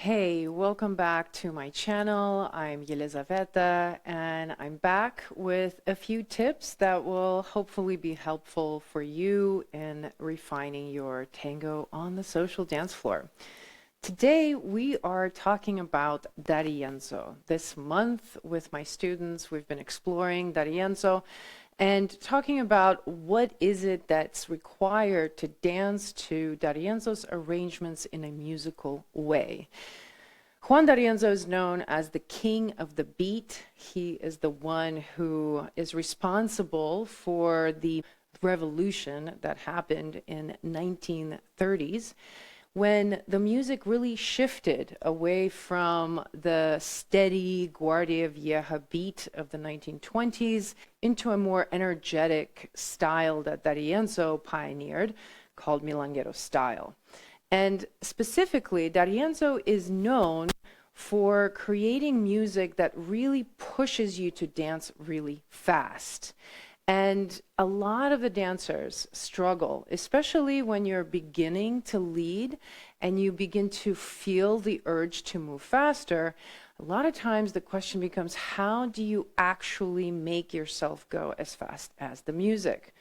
Hey, welcome back to my channel. I'm Yelizaveta, and I'm back with a few tips that will hopefully be helpful for you in refining your tango on the social dance floor. Today, we are talking about variación. This month with my students, we've been exploring variación and talking about what is it that's required to dance to D'Arienzo's arrangements in a musical way. Juan D'Arienzo is known as the king of the beat. He is the one who is responsible for the revolution that happened in 1930s when the music really shifted away from the steady Guardia Vieja beat of the 1920s into a more energetic style that D'Arienzo pioneered called Milonguero style. And specifically, D'Arienzo is known for creating music that really pushes you to dance really fast. And a lot of the dancers struggle, especially when you're beginning to lead and you begin to feel the urge to move faster. A lot of times the question becomes, how do you actually make yourself go as fast as the music?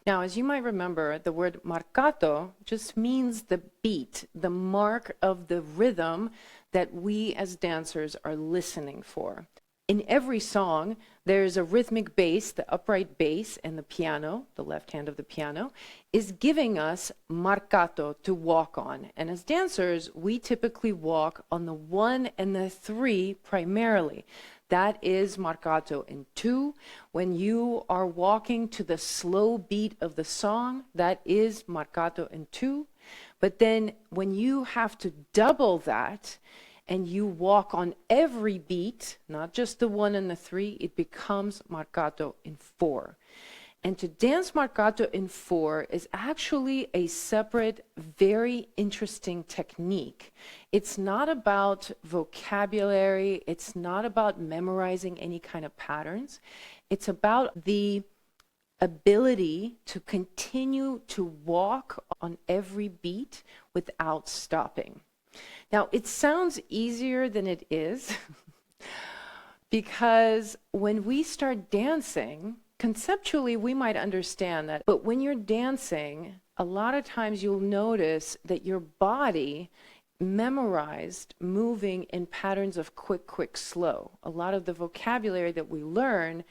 Now, as you might remember, the word marcato just means the beat, the mark of the rhythm that we as dancers are listening for. In every song, there's a rhythmic bass, the upright bass, and the piano, the left hand of the piano, is giving us marcato to walk on. And as dancers, we typically walk on the 1 and the 3 primarily. That is marcato in 2. When you are walking to the slow beat of the song, that is marcato in 2. But then when you have to double that, and you walk on every beat, not just the 1 and the 3, it becomes marcato in 4. And to dance marcato in 4 is actually a separate, very interesting technique. It's not about vocabulary, it's not about memorizing any kind of patterns. It's about the ability to continue to walk on every beat without stopping. Now, it sounds easier than it is because when we start dancing, conceptually, we might understand that. But when you're dancing, a lot of times you'll notice that your body memorized moving in patterns of quick, quick, slow. A lot of the vocabulary that we learn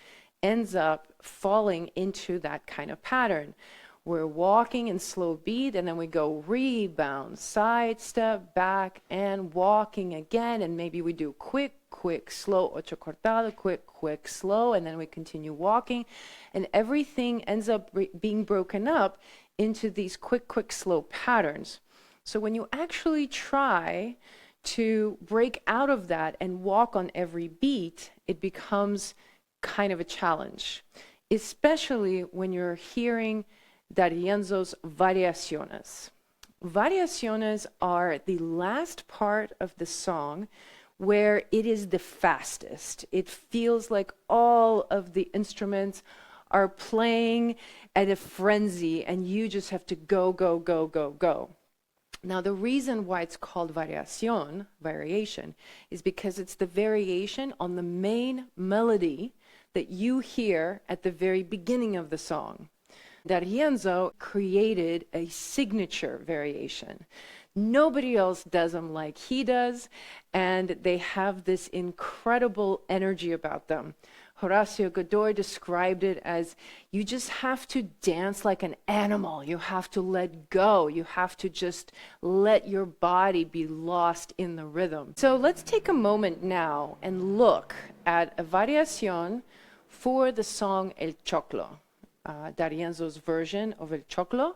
ends up falling into that kind of pattern. We're walking in slow beat, and then we go rebound, side step, back, and walking again, and maybe we do quick, quick, slow, ocho cortado, quick, quick, slow, and then we continue walking, and everything ends up being broken up into these quick, quick, slow patterns. So when you actually try to break out of that and walk on every beat, it becomes kind of a challenge, especially when you're hearing D'Arienzo's variaciones. Variaciones are the last part of the song where it is the fastest. It feels like all of the instruments are playing at a frenzy and you just have to go, go, go, go, go. Now, the reason why it's called variación, variation, is because it's the variation on the main melody that you hear at the very beginning of the song. D'Arienzo created a signature variation. Nobody else does them like he does, and they have this incredible energy about them. Horacio Godoy described it as, you just have to dance like an animal. You have to let go. You have to just let your body be lost in the rhythm. So let's take a moment now and look at a variación for the song El Choclo. D'Arienzo's version of El Choclo,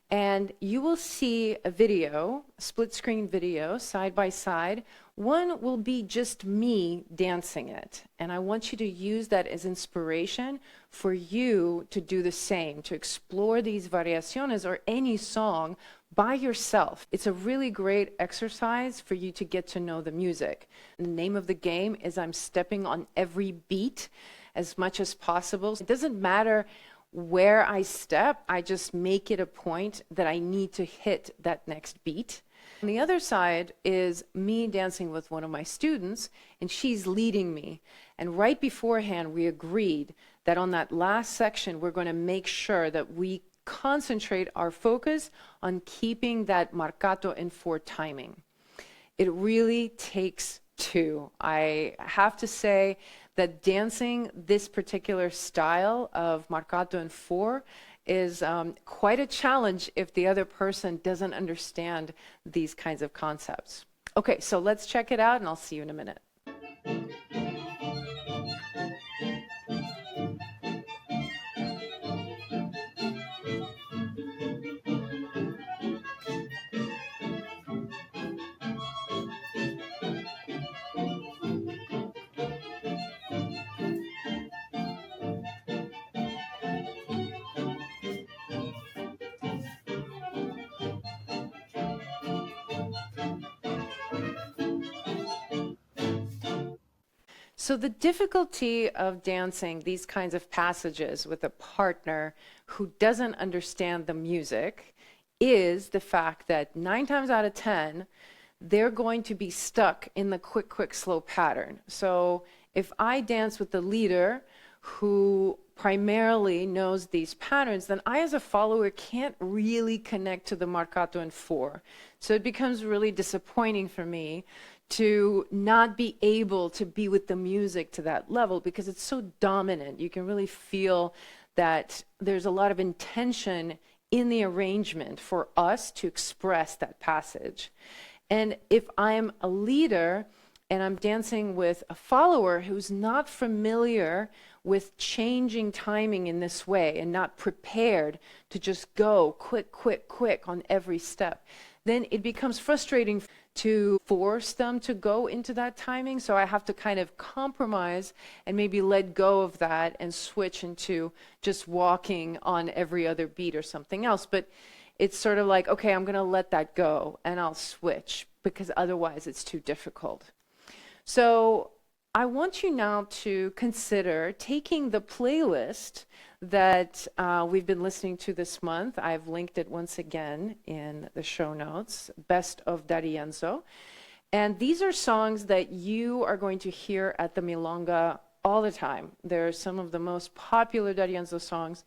and you will see a video, a split screen video, side by side. One will be just me dancing it, and I want you to use that as inspiration for you to do the same, to explore these variaciones or any song by yourself. It's a really great exercise for you to get to know the music. And the name of the game is I'm stepping on every beat as much as possible. It doesn't matter where I step, I just make it a point that I need to hit that next beat. On the other side is me dancing with one of my students, and she's leading me. And right beforehand, we agreed that on that last section, we're going to make sure that we concentrate our focus on keeping that marcato in 4 timing. It really takes 2. I have to say that dancing this particular style of marcato in 4 is quite a challenge if the other person doesn't understand these kinds of concepts. Okay, so let's check it out, and I'll see you in a minute. So the difficulty of dancing these kinds of passages with a partner who doesn't understand the music is the fact that 9 times out of 10, they're going to be stuck in the quick, quick, slow pattern. So if I dance with the leader who primarily knows these patterns, then I as a follower can't really connect to the marcato in 4. So it becomes really disappointing for me to not be able to be with the music to that level because it's so dominant. You can really feel that there's a lot of intention in the arrangement for us to express that passage. And if I'm a leader and I'm dancing with a follower who's not familiar with changing timing in this way and not prepared to just go quick, quick, quick on every step, then it becomes frustrating to force them to go into that timing. So I have to kind of compromise and maybe let go of that and switch into just walking on every other beat or something else. But it's sort of like, okay, I'm going to let that go and I'll switch because otherwise it's too difficult. So I want you now to consider taking the playlist that we've been listening to this month. I've linked it once again in the show notes, Best of D'Arienzo. And these are songs that you are going to hear at the Milonga all the time. They're some of the most popular D'Arienzo songs.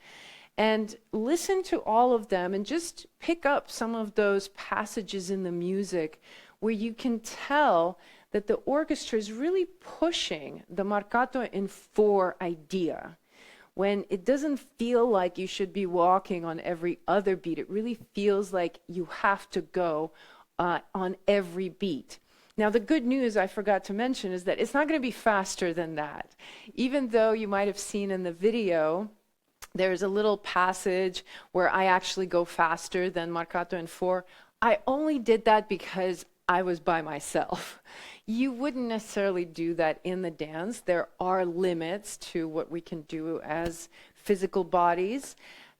And listen to all of them and just pick up some of those passages in the music where you can tell that the orchestra is really pushing the marcato in 4 idea. When it doesn't feel like you should be walking on every other beat, it really feels like you have to go on every beat. Now, the good news I forgot to mention is that it's not going to be faster than that. Even though you might have seen in the video, there's a little passage where I actually go faster than marcato in 4. I only did that because I was by myself. You wouldn't necessarily do that in the dance. There are limits to what we can do as physical bodies.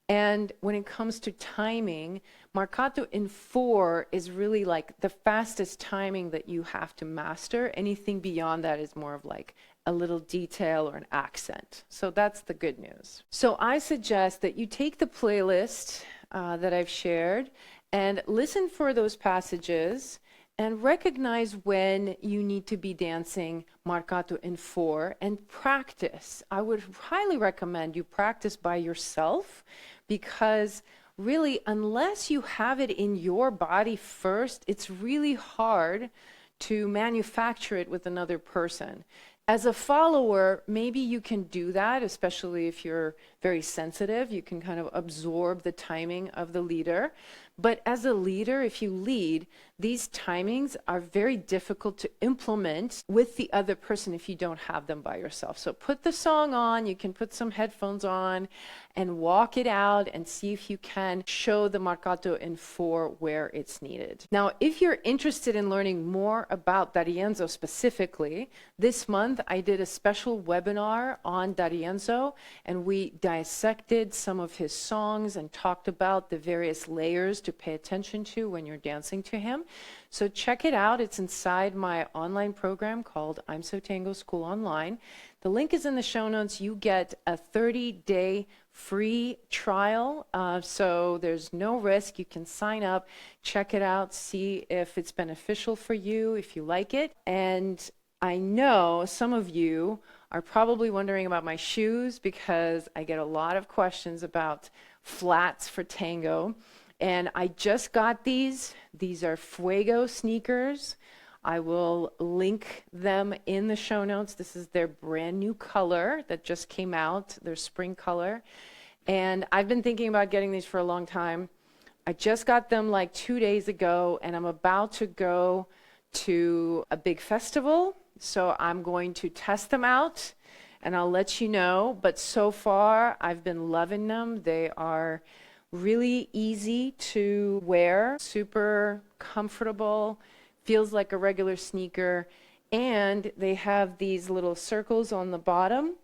And when it comes to timing, marcato in 4 is really like the fastest timing that you have to master. Anything beyond that is more of like a little detail or an accent. So that's the good news. So I suggest that you take the playlist that I've shared and listen for those passages and recognize when you need to be dancing marcato in 4 and practice. I would highly recommend you practice by yourself because really, unless you have it in your body first, it's really hard to manufacture it with another person. As a follower, maybe you can do that, especially if you're very sensitive. You can kind of absorb the timing of the leader. But as a leader, if you lead, these timings are very difficult to implement with the other person if you don't have them by yourself. So put the song on, you can put some headphones on and walk it out and see if you can show the marcato in 4 where it's needed. Now, if you're interested in learning more about D'Arienzo specifically, this month I did a special webinar on D'Arienzo and we dissected some of his songs and talked about the various layers to pay attention to when you're dancing to him. So check it out. It's inside my online program called IMSO Tango School Online. The link is in the show notes. You get a 30-day free trial, so there's no risk. You can sign up, check it out, see if it's beneficial for you, if you like it. And I know some of you are probably wondering about my shoes because I get a lot of questions about flats for tango. And I just got these. These are Fuego sneakers. I will link them in the show notes. This is their brand new color that just came out, their spring color. And I've been thinking about getting these for a long time. I just got them like 2 days ago, and I'm about to go to a big festival. So I'm going to test them out, and I'll let you know. But so far, I've been loving them. They are really easy to wear, super comfortable, feels like a regular sneaker, and they have these little circles on the bottom,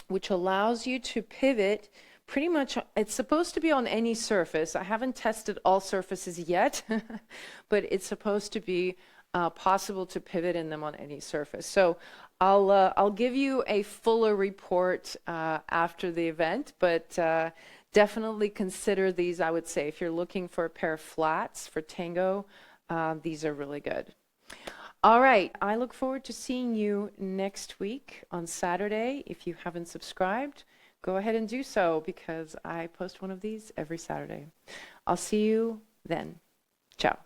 which allows you to pivot pretty much. It's supposed to be on any surface. I haven't tested all surfaces yet, but it's supposed to be possible to pivot in them on any surface. So I'll give you a fuller report after the event, but definitely consider these. I would say if you're looking for a pair of flats for tango, these are really good. All right, I look forward to seeing you next week on Saturday. If you haven't subscribed, go ahead and do so because I post one of these every Saturday. I'll see you then. Ciao.